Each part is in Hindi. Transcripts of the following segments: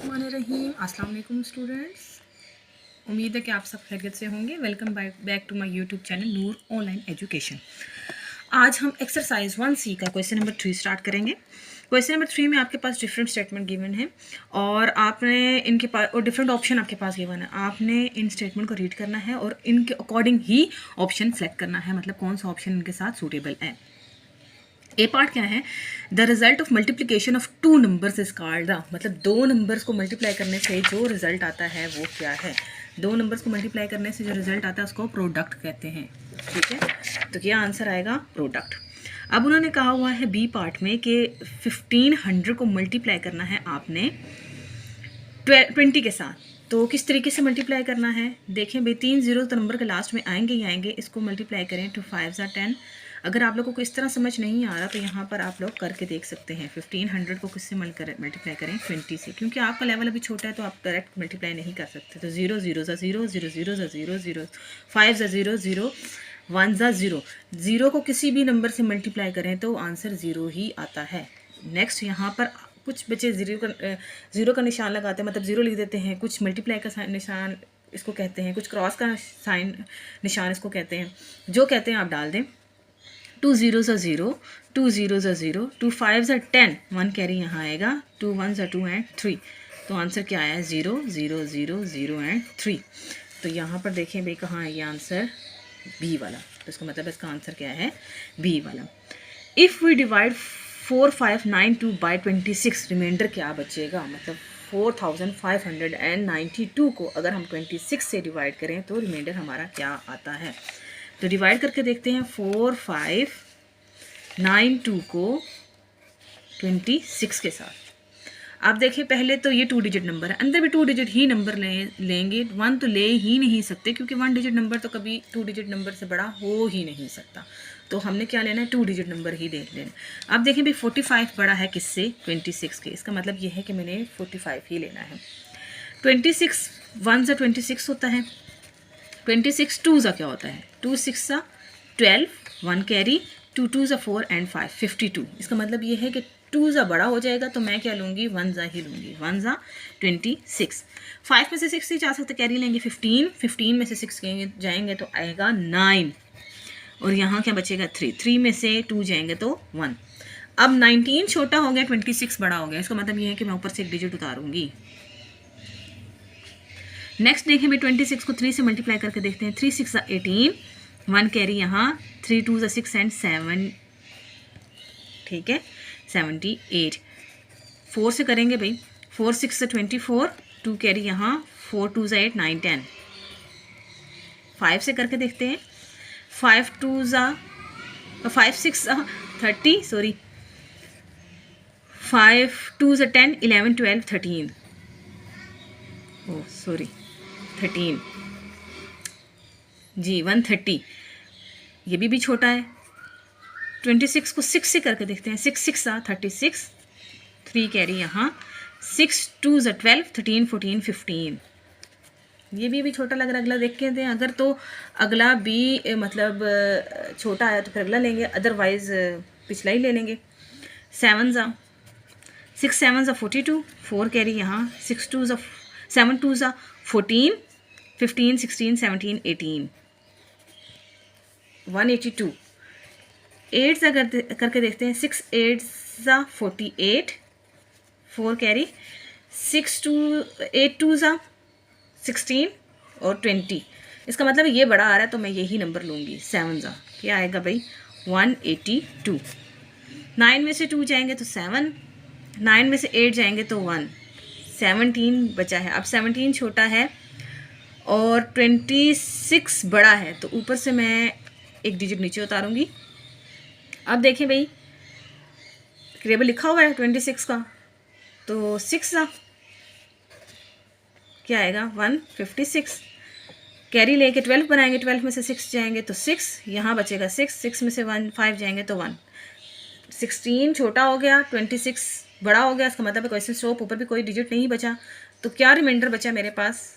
बिस्मिल्लाहिर्रहमानिर्रहीम। अस्सलाम वालेकुम स्टूडेंट्स, उम्मीद है कि आप सब खैरियत से होंगे। Welcome back to my YouTube channel Noor online education. आज हम एक्सरसाइज 1C का क्वेश्चन नंबर 3 स्टार्ट करेंगे। क्वेश्चन नंबर 3 में आपके पास डिफरेंट स्टेटमेंट गिवन है और आपने इनके पास और डिफरेंट ऑप्शन आपके पास गिवन है। आपने इन स्टेटमेंट को रीड करना है और इनके अकॉर्डिंग ही ऑप्शन सेलेक्ट करना है, मतलब कौन सा ऑप्शन इनके साथ सूटेबल है। ए पार्ट क्या है? The result of multiplication of two numbers is called the, मतलब दो नंबर्स को मल्टीप्लाई करने से जो रिजल्ट आता है वो क्या है? दो नंबर्स को मल्टीप्लाई करने से जो रिजल्ट आता है उसको प्रोडक्ट कहते हैं। ठीक है, तो क्या आंसर आएगा? प्रोडक्ट। अब उन्होंने कहा हुआ है बी पार्ट में कि 1500 को मल्टीप्लाई करना है आपने 20 के साथ। तो किस तरीके से मल्टीप्लाई करना है देखें भाई, 3 जीरो तो नंबर के लास्ट में आएंगे ही आएंगे। इसको मल्टीप्लाई करें, 2 5 10। अगर आप लोगों को इस तरह समझ नहीं आ रहा तो यहाँ पर आप लोग करके देख सकते हैं। 1500 को किससे मल्टीप्लाई करें? 20 से, क्योंकि आपका लेवल अभी छोटा है तो आप डायरेक्ट मल्टीप्लाई नहीं कर सकते। तो 0 0 ज़ा 0 0 0 ज़ा 0 0 5 ज़ा 0 0 1 ज़ा 0। 0 को किसी भी नंबर से मल्टीप्लाई करें तो आंसर 0 ही आता है। नेक्स्ट यहाँ पर कुछ बच्चे ज़ीरो का निशान लगाते हैं, मतलब 0 लिख देते हैं। कुछ मल्टीप्लाई का निशान इसको कहते हैं, कुछ क्रॉस का साइन निशान इसको कहते हैं। जो कहते हैं आप डाल दें। 2 0 ज़ा 0, 2 0 ज़ा 0, 2 5 ज़ा 10, 1 कैरी यहाँ आएगा, 2 1 ज़ा 2 एंड 3। तो आंसर क्या आया? 0 0 0 0 एंड 3। तो यहाँ पर देखें भाई कहाँ है ये आंसर? बी वाला। तो इसका मतलब इसका आंसर क्या है? बी वाला। If we divide 4592 by 26, remainder क्या बचेगा? मतलब 4592 को अगर हम 26 से डिवाइड करें तो रिमाइंडर हमारा क्या आता है? तो डिवाइड करके देखते हैं 4592 को 26 के साथ। आप देखिए पहले तो ये 2 डिजिट नंबर है, अंदर भी 2 डिजिट ही नंबर लेंगे। 1 तो ले ही नहीं सकते क्योंकि 1 डिजिट नंबर तो कभी 2 डिजिट नंबर से बड़ा हो ही नहीं सकता। तो हमने क्या लेना है? 2 डिजिट नंबर ही देख लेना। अब देखें भाई 45 बड़ा है किससे? 26 के। इसका मतलब ये है कि मैंने 45 ही लेना है। 26 1 ज़ा 26 होता है। 26 2 ज़ा क्या होता है? 2 6 ज़ा 12, 1 कैरी, 2 2 ज़ा 4 एंड 5 52। इसका मतलब ये है कि 2 ज़ा बड़ा हो जाएगा तो मैं क्या लूँगी? 1 ज़ा ही लूँगी। 1 ज़ा 26। 5 में से 6 ही जा सकते, कैरी लेंगे 15, 15 में से 6 जाएंगे तो आएगा 9। और यहाँ क्या बचेगा? 3, 3 में से 2 जाएंगे तो 1। अब 19 छोटा हो गया, 26 बड़ा हो गया। इसका मतलब ये है कि मैं ऊपर से एक डिजिट उतारूँगी। नेक्स्ट देखें भाई 26 को 3 से मल्टीप्लाई करके देखते हैं। 3 6 ज़ा 18, 1 कैरी यहाँ, 3 2 ज़ा 6 एंड 7। ठीक है, 78। 4 से करेंगे भाई, 4 6 ज़ा 24, 2 कैरी यहाँ, 4 2 ज़ा 8 9 10। 5 से करके देखते हैं। 5 6 ज़ा 30, सॉरी 5 2 ज़ा 10 11 12 13। ओह सॉरी 13 जी, 130। ये भी छोटा है। 26 को 6 से करके देखते हैं। 6 6 ज़ा 36, 3 कैरी यहाँ, 6 2 ज़ा 12 13 14 15। ये भी छोटा लग रहा है। अगला देख के दें, अगर तो अगला भी मतलब छोटा आया तो फिर अगला लेंगे, अदरवाइज पिछला ही ले लेंगे। 7 ज़ा 6 7 ज़ा 42, 4 कैरी यहाँ, 6 2 ज़ा 7 2 ज़ा 14 15 16 17 18 182। 8 ज़ा करके देखते हैं। 6 8 ज़ा 48, 4 कैरी, 6 2 8 2 ज़ा 16 और 20। इसका मतलब ये बड़ा आ रहा है तो मैं यही नंबर लूँगी। 7 ज़ा क्या आएगा भाई? 182। 9 में से 2 जाएंगे तो 7, 9 में से 8 जाएंगे तो 1, 17 बचा है। अब 17 छोटा है और 26 बड़ा है तो ऊपर से मैं एक डिजिट नीचे उतारूंगी। अब देखें भाई टेबल लिखा हुआ है 26 का, तो 6 ज़ा क्या आएगा? 156। कैरी लेके 12 बनाएंगे, 12 में से 6 जाएंगे तो 6, यहाँ बचेगा 6, 6 में से 1 5 जाएंगे तो 1। 16 छोटा हो गया, 26 बड़ा हो गया। इसका मतलब है क्वेश्चन स्टॉप, ऊपर भी कोई डिजिट नहीं बचा। तो क्या रिमाइंडर बचा मेरे पास?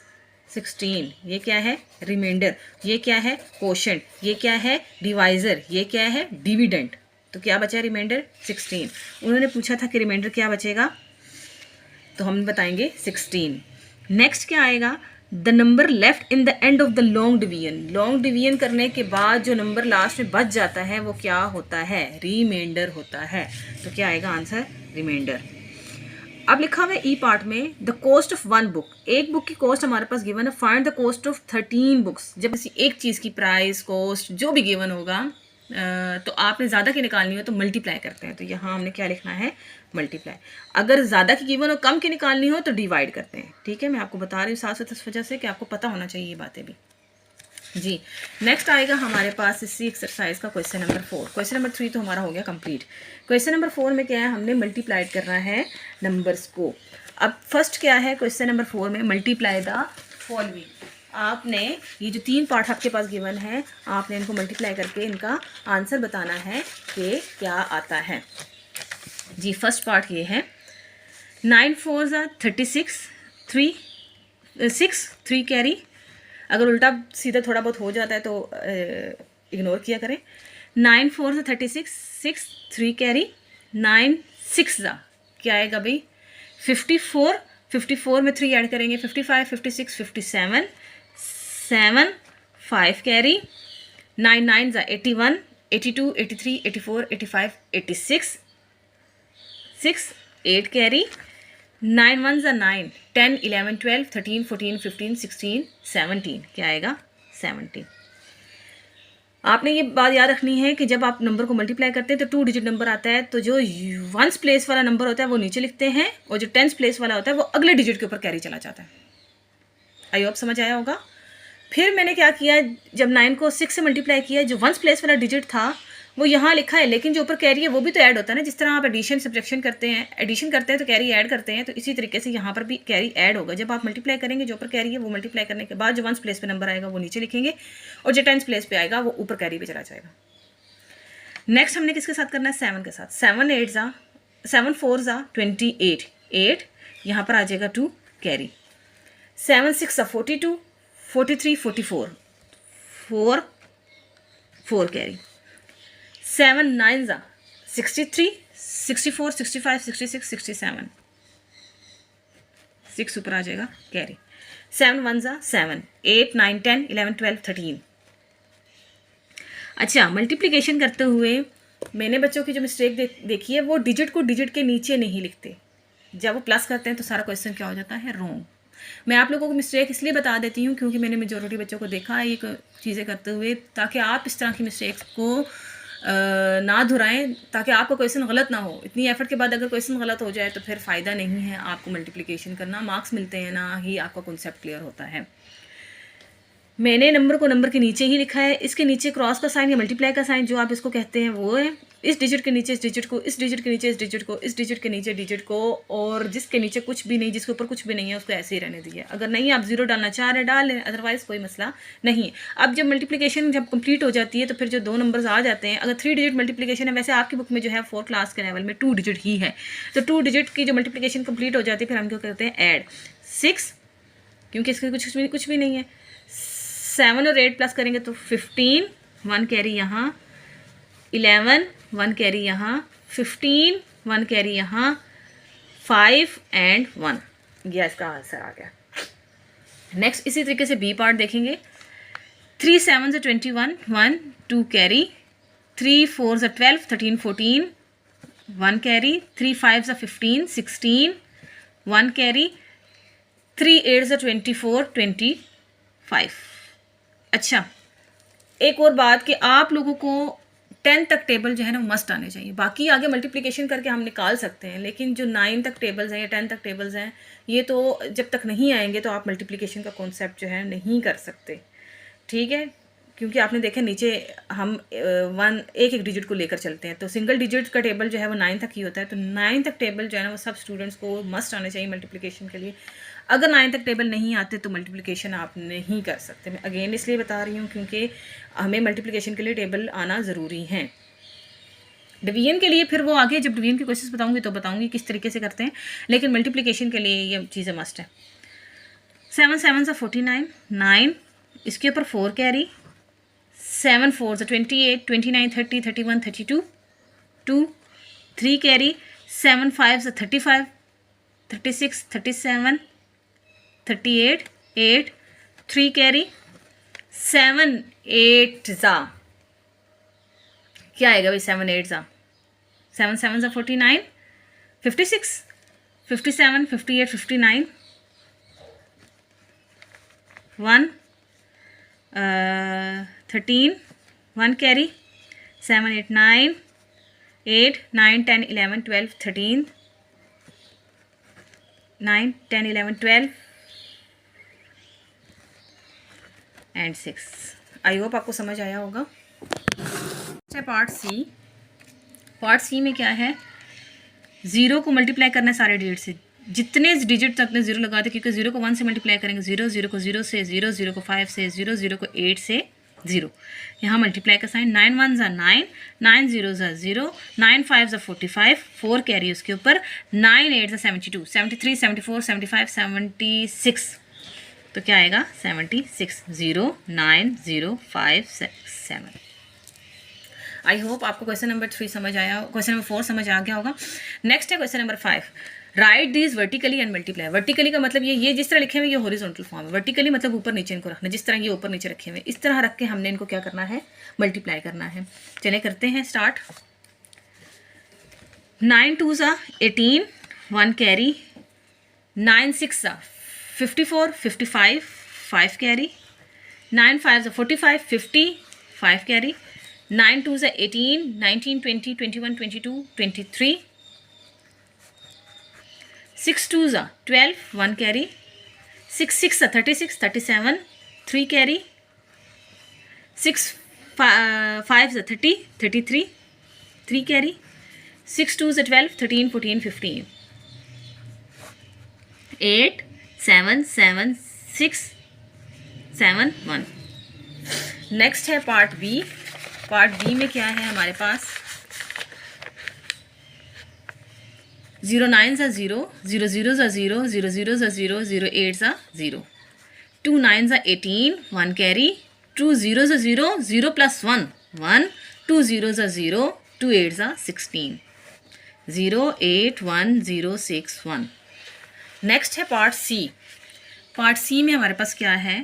16। ये क्या है? रिमाइंडर। ये क्या है? क्वोशंट। ये क्या है? डिवाइज़र। ये क्या है? डिविडेंड। तो क्या बचा रिमाइंडर? 16। उन्होंने पूछा था कि रिमाइंडर क्या बचेगा? तो हम बताएंगे 16। नेक्स्ट क्या आएगा, the number left in the end of the long division. Long division करने के बाद जो नंबर लास्ट में बच जाता है वो क्या होता है, रिमाइंडर होता है। तो क्या आएगा आंसर, रिमाइंडर। अब लिखा हुआ है ई पार्ट में, the cost of one book. एक बुक की कॉस्ट हमारे पास गिवन है, find the cost of 13 books. जब किसी एक चीज़ की प्राइस कॉस्ट जो भी गिवन होगा तो आपने ज़्यादा की निकालनी हो तो मल्टीप्लाई करते हैं। तो यहाँ हमने क्या लिखना है, मल्टीप्लाई। अगर ज़्यादा की गिवन हो कम की निकालनी हो तो डिवाइड करते हैं। ठीक है, मैं आपको बता रही हूँ साथ साथ इस वजह से कि आपको पता होना चाहिए ये बातें भी जी। नेक्स्ट आएगा हमारे पास इसी एक्सरसाइज का क्वेश्चन नंबर 4। क्वेश्चन नंबर 3 तो हमारा हो गया कंप्लीट। क्वेश्चन नंबर 4 में क्या है, हमने मल्टीप्लाइड करना है नंबर्स को। अब फर्स्ट क्या है क्वेश्चन नंबर 4 में, मल्टीप्लाई द फॉलोइंग। आपने ये जो 3 पार्ट आपके पास गिवन है, आपने इनको मल्टीप्लाई करके इनका आंसर बताना है कि क्या आता है जी। फर्स्ट पार्ट ये है, 9 4 36, 3 कैरी। अगर उल्टा सीधा थोड़ा बहुत हो जाता है तो इग्नोर किया करें। 9 4 36, 6 3 कैरी, 9 6 क्या आएगा भाई, 54। 54 में 3 ऐड करेंगे, 55 56 57, 7 5 कैरी, 9 9 81, 82 83 84 85 86, 6 8 कैरी, 9 1 9 10 11 12 13 14 15 16 17, क्या आएगा 17। आपने ये बात याद रखनी है कि जब आप नंबर को मल्टीप्लाई करते हैं तो 2 डिजिट नंबर आता है, तो जो 1s प्लेस वाला नंबर होता है वो नीचे लिखते हैं और जो 10s प्लेस वाला होता है वो अगले डिजिट के ऊपर कैरी चला जाता है। आई होप समझ आया होगा। फिर मैंने क्या किया, जब 9 को 6 से मल्टीप्लाई किया, जो 1s प्लेस वाला डिजिट था वो यहाँ लिखा है, लेकिन जो ऊपर कैरी है वो भी तो ऐड होता है ना। जिस तरह आप एडिशन सब्ट्रैक्शन करते हैं, एडिशन करते हैं तो कैरी ऐड करते हैं, तो इसी तरीके से यहाँ पर भी कैरी ऐड होगा। जब आप मल्टीप्लाई करेंगे, जो ऊपर कैरी है वो मल्टीप्लाई करने के बाद जो 1s प्लेस पे नंबर आएगा वो नीचे लिखेंगे और जो 10s प्लेस पे आएगा वो ऊपर कैरी पे चला जाएगा। नेक्स्ट हमने किसके साथ करना है, 7 के साथ। 7 4 28, 8 यहाँ पर आ जाएगा 2 कैरी। 7 6 42, 43 44, 4 कैरी। 7 9 63, 64 65 66 67, 6 ऊपर आ जाएगा कैरी। 7 1 7, 8 9 10 11 12 13। अच्छा, मल्टीप्लिकेशन करते हुए मैंने बच्चों की जो मिस्टेक देखी है, वो डिजिट को डिजिट के नीचे नहीं लिखते। जब वो प्लस करते हैं तो सारा क्वेश्चन क्या हो जाता है, रॉन्ग। मैं आप लोगों को मिस्टेक इसलिए बता देती हूँ क्योंकि मैंने मेजॉरिटी बच्चों को देखा है ये चीज़ें करते हुए, ताकि आप इस तरह की मिस्टेक्स को ना दोहराएं, ताकि आपका क्वेश्चन गलत ना हो। इतनी एफर्ट के बाद अगर क्वेश्चन गलत हो जाए तो फिर फ़ायदा नहीं है आपको मल्टीप्लिकेशन करना, मार्क्स मिलते हैं, ना ही आपका कॉन्सेप्ट क्लियर होता है। मैंने नंबर को नंबर के नीचे ही लिखा है, इसके नीचे क्रॉस का साइन या मल्टीप्लाई का साइन जो आप इसको कहते हैं वो है। इस डिजिट के नीचे इस डिजिट को, इस डिजिट के नीचे इस डिजिट को, इस डिजिट के नीचे डिजिट को, और जिसके नीचे कुछ भी नहीं, जिसके ऊपर कुछ भी नहीं है उसको ऐसे ही रहने दीजिए। अगर नहीं आप 0 डालना चाह रहे डाल लें, अदरवाइज कोई मसला नहीं। अब जब मल्टीप्लिकेशन जब कंप्लीट हो जाती है तो फिर जो 2 नंबर्स आ जाते हैं, अगर 3 डिजिट मल्टीप्लिकेशन है, वैसे आपकी बुक में जो है 4 क्लास के लेवल में 2 डिजिट ही है, तो 2 डिजिट की जो मल्टीप्लिकेशन कंप्लीट हो जाती है फिर हम क्या करते हैं, ऐड 6, क्योंकि इसके कुछ भी नहीं है। 7 और 8 प्लस करेंगे तो 15, 1 कैरी यहाँ, 11 1 कैरी यहाँ, 15 1 कैरी यहाँ, 5 एंड 1, यह इसका आंसर आ गया। नेक्स्ट इसी तरीके से बी पार्ट देखेंगे। 3 7 21, 1 2 कैरी, 3 4 12 13 14, 1 कैरी, 3 5 15 16, 1 कैरी, 3 8 24 25। अच्छा, एक और बात कि आप लोगों को 10 तक टेबल जो है ना मस्ट आने चाहिए। बाकी आगे मल्टीप्लिकेशन करके हम निकाल सकते हैं, लेकिन जो 9 तक टेबल्स हैं या 10 तक टेबल्स हैं, ये तो जब तक नहीं आएंगे तो आप मल्टीप्लिकेशन का कॉन्सेप्ट जो है नहीं कर सकते। ठीक है, क्योंकि आपने देखा नीचे हम एक डिजिट को लेकर चलते हैं, तो सिंगल डिजिट का टेबल जो है वो 9 तक ही होता है। तो 9 तक टेबल जो है ना वो सब स्टूडेंट्स को मस्ट आने चाहिए मल्टीप्लिकेशन के लिए। अगर 9 तक टेबल नहीं आते तो मल्टीप्लिकेशन आप नहीं कर सकते। मैं अगेन इसलिए बता रही हूँ क्योंकि हमें मल्टीप्लिकेशन के लिए टेबल आना ज़रूरी है। डिवीजन के लिए फिर वो आगे जब डिवीजन के क्वेश्चंस बताऊंगी तो बताऊंगी किस तरीके से करते हैं, लेकिन मल्टीप्लिकेशन के लिए ये चीज़ें मस्ट है। 7 7 49, 9 इसके ऊपर 4 कैरी, 7 4 28, 29 30 31 32, 2 3 कैरी, 7 5 35, 36, 37, 38, 8, 3 कैरी, 7 8 ज़ा, क्या आएगा भाई 7 8 ज़ा, 7 7 ज़ा 49, 56, 57, 58, 59, 1 13, 1 कैरी, 7 8 9, 8 9 10 11 12 13, 9 10 11 12 एंड 6। आई होप आपको समझ आया होगा। पार्ट सी, पार्ट सी में क्या है, ज़ीरो को मल्टीप्लाई करना है सारे डिजिट से, जितने डिजिट अपने ज़ीरो लगाते, क्योंकि ज़ीरो को 1 से मल्टीप्लाई करेंगे, ज़ीरो ज़ीरो को 0 से, ज़ीरो ज़ीरो को 5 से, ज़ीरो ज़ीरो को 8 से, 0 यहाँ मल्टीप्लाई का साइन, 9 1 ज़ा 9, 9 0 ज़ा 0, 9 5 ज़ा 45, 4 कैरी उसके ऊपर, 9 8 ज़ा 72, 73 74 75 76, तो क्या आएगा 76, 0 9 0 5 7। आई होप आपको क्वेश्चन नंबर 3 समझ आया, क्वेश्चन नंबर 4 समझ आ गया होगा। नेक्स्ट है question number 5, right these vertically and multiply. Vertically का मतलब ये जिस तरह लिखे हुए ये हॉरिजॉन्टल फॉर्म है, वर्टिकली मतलब ऊपर नीचे इनको रखना, जिस तरह ये ऊपर नीचे रखे हुए इस तरह रख के हमने इनको क्या करना है, मल्टीप्लाई करना है। चलिए करते हैं स्टार्ट। 9 2 ज़ा 18, 1 कैरी, 9 6 ज़ा 54 55, 5 कैरी, 9 5 ज़ा 45 50, 5 कैरी, 9 2 ज़ा 18, 19 20 21 22 23, 6 2 ज़ा 12, 1 कैरी, 6 6 ज़ा 36 37, 3 कैरी, 6 5 ज़ा 30 33, 3 कैरी, 6 2 ज़ा 12 13 14 15, 8 7 7 6 7 1। नेक्स्ट है पार्ट बी। पार्ट बी में क्या है हमारे पास, 0 9 ज़ा 0, 0 0 ज़ा 0, 0 0 ज़ा 0, 0 8 ज़ा 0, 2 9 ज़ा 18, 1 कैरी, 2 0 ज़ा 0, 0 प्लस 1 1, 2 0 ज़ा 0, 2 8 ज़ा 16, 0 8 1 0 6 1। नेक्स्ट है पार्ट सी। पार्ट सी में हमारे पास क्या है,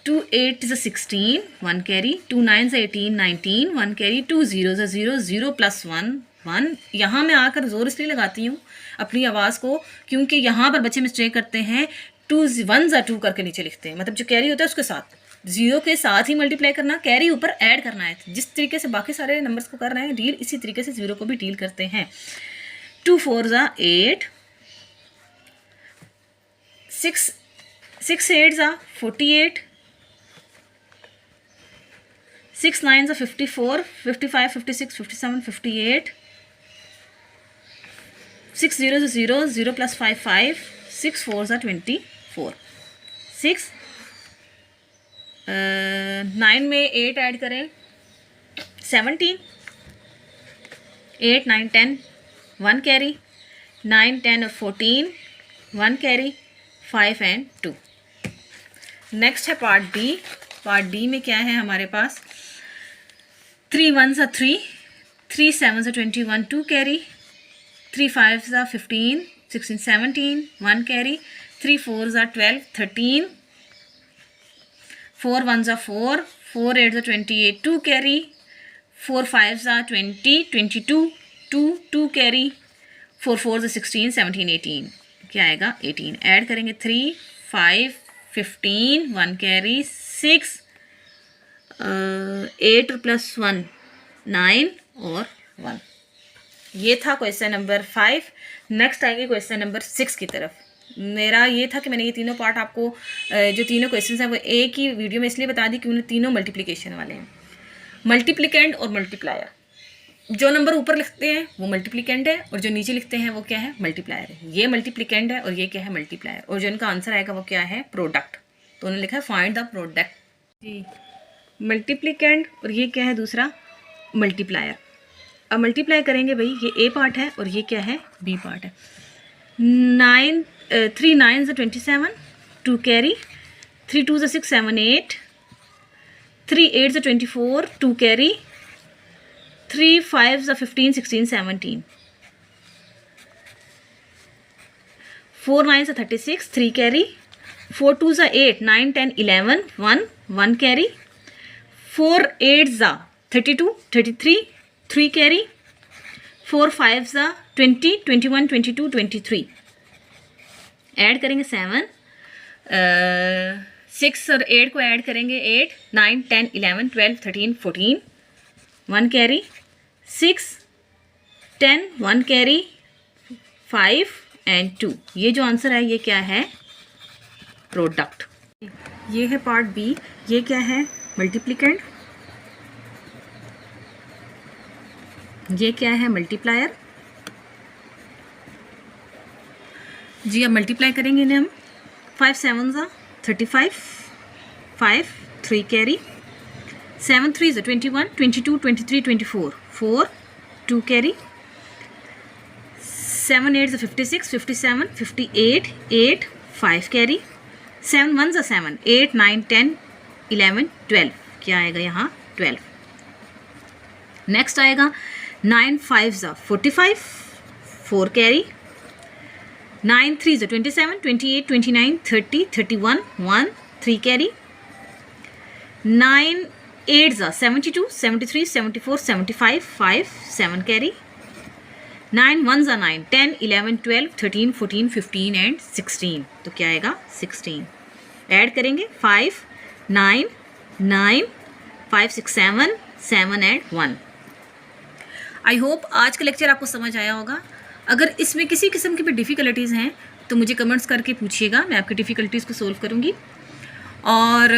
2 8 ज़ा 16, 1 कैरी, 2 9 ज़ा 18 19, 1 कैरी, 2 0 ज़ा 0, 0 प्लस 1 1। यहाँ मैं आकर जोर इसलिए लगाती हूँ अपनी आवाज़ को, क्योंकि यहाँ पर बच्चे मिस्टेक करते हैं, 2 1 ज़ा 2 करके नीचे लिखते हैं, मतलब जो कैरी होता है उसके साथ, जीरो के साथ ही मल्टीप्लाई करना, कैरी ऊपर ऐड करना है। जिस तरीके से बाकी सारे नंबर्स को कर रहे हैं डील, इसी तरीके से जीरो को भी डील करते हैं। 2 4 ज़ा 8, 6 8 ज़ा 48, 6 9 ज़ा 54 55 56 57 58, 6 0 ज़ा 0, 0 प्लस 5 5, 6 4 ज़ा 24, 6 9 में 8 ऐड करें 17, 8 9 10, 1 कैरी, 9 10 और 14, 1 कैरी, 5 एंड 2। नेक्स्ट है पार्ट डी। पार्ट डी में क्या है हमारे पास, 3 1 ज़ा 3, 3 7 ज़ा 21, 2 कैरी, 3 5 ज़ा 15 16 17, 1 कैरी, 3 4 ज़ा 12 13, 4 1 ज़ा 4, 4 8 ज़ा 28, 2 कैरी, 4 5 ज़ा 20 22, 2 कैरी, 4 4 ज़ा 16 17 18, क्या आएगा 18। ऐड करेंगे 3 5 15, 1 कैरी, 6 8 प्लस 1 9 और 1। ये था क्वेश्चन नंबर 5। नेक्स्ट आएंगे क्वेश्चन नंबर 6 की तरफ। मेरा ये था कि मैंने ये तीनों पार्ट आपको जो तीनों क्वेश्चंस हैं वो एक ही वीडियो में इसलिए बता दी क्योंकि तीनों मल्टीप्लिकेशन वाले हैं, मल्टीप्लिकेंड और मल्टीप्लायर। जो नंबर ऊपर लिखते हैं वो मल्टीप्लिकेंड है और जो नीचे लिखते हैं वो क्या है, मल्टीप्लायर है। ये मल्टीप्लिकेंड है और ये क्या है, मल्टीप्लायर। और जो इनका आंसर आएगा वो क्या है, प्रोडक्ट। तो उन्होंने लिखा है फाइंड द प्रोडक्ट। जी, मल्टीप्लिकेंड और ये क्या है दूसरा, मल्टीप्लायर। अब मल्टीप्लाई करेंगे भाई, ये ए पार्ट है और ये क्या है, बी पार्ट है। 3 9 ज़ा 27, 2 कैरी, 3 2 ज़ा 6 7 8, 3 8 ज़ा 24, 2 कैरी, 3 5 ज़ा 15 16 17, 4 9 are 36, 3 carry. 4 2s are 8, 9 10 11, 1 carry. 4 8s are 32, 33, 3 carry. 4 5s are 20, 21, 22, 23. Add करेंगे 7, 6 और 8 को ऐड करेंगे 8, 9 10 11 12 13 14, 1 कैरी. 6 10 1 carry, 5 and 2. ये जो आंसर है ये क्या है? प्रोडक्ट. ये है पार्ट बी. ये क्या है? मल्टीप्लिकेंड. ये क्या है? मल्टीप्लायर. जी अब मल्टीप्लाई करेंगे इन्हें हम. 5 7s are 35, 5 3 carry. 7 3s are 21, 22, 23, 24, 4 2 carry. 7 8s are 56, 57, 58, 8 5 carry. 7 1s are 7, 8 9 10 11 12. क्या आएगा यहाँ? 12. नेक्स्ट आएगा 9 5s are 45, 4 carry. 9 3s are 27, 28, 29, 30, 31, 1 3 carry. 9 8s are 72, 73, 74, 75, 5 7 carry. 9 1s are 9, 10, 11, 12, 13, 14, 15 and 16. तो क्या आएगा? 16. ऐड करेंगे 5 9 9 5 6 7 7 एंड 1. आई होप आज का लेक्चर आपको समझ आया होगा. अगर इसमें किसी किस्म की भी डिफ़िकल्टीज़ हैं तो मुझे कमेंट्स करके पूछिएगा, मैं आपकी डिफ़िकल्टीज़ को सोल्व करूँगी. और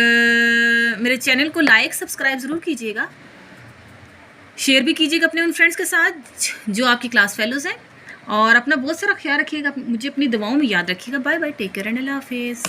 मेरे चैनल को लाइक सब्सक्राइब ज़रूर कीजिएगा. शेयर भी कीजिएगा अपने उन फ्रेंड्स के साथ जो आपकी क्लास फेलोज़ हैं. और अपना बहुत सारा ख्याल रखिएगा. मुझे अपनी दुआओं में याद रखिएगा. Bye bye. Take care and अल्लाह हाफिज़.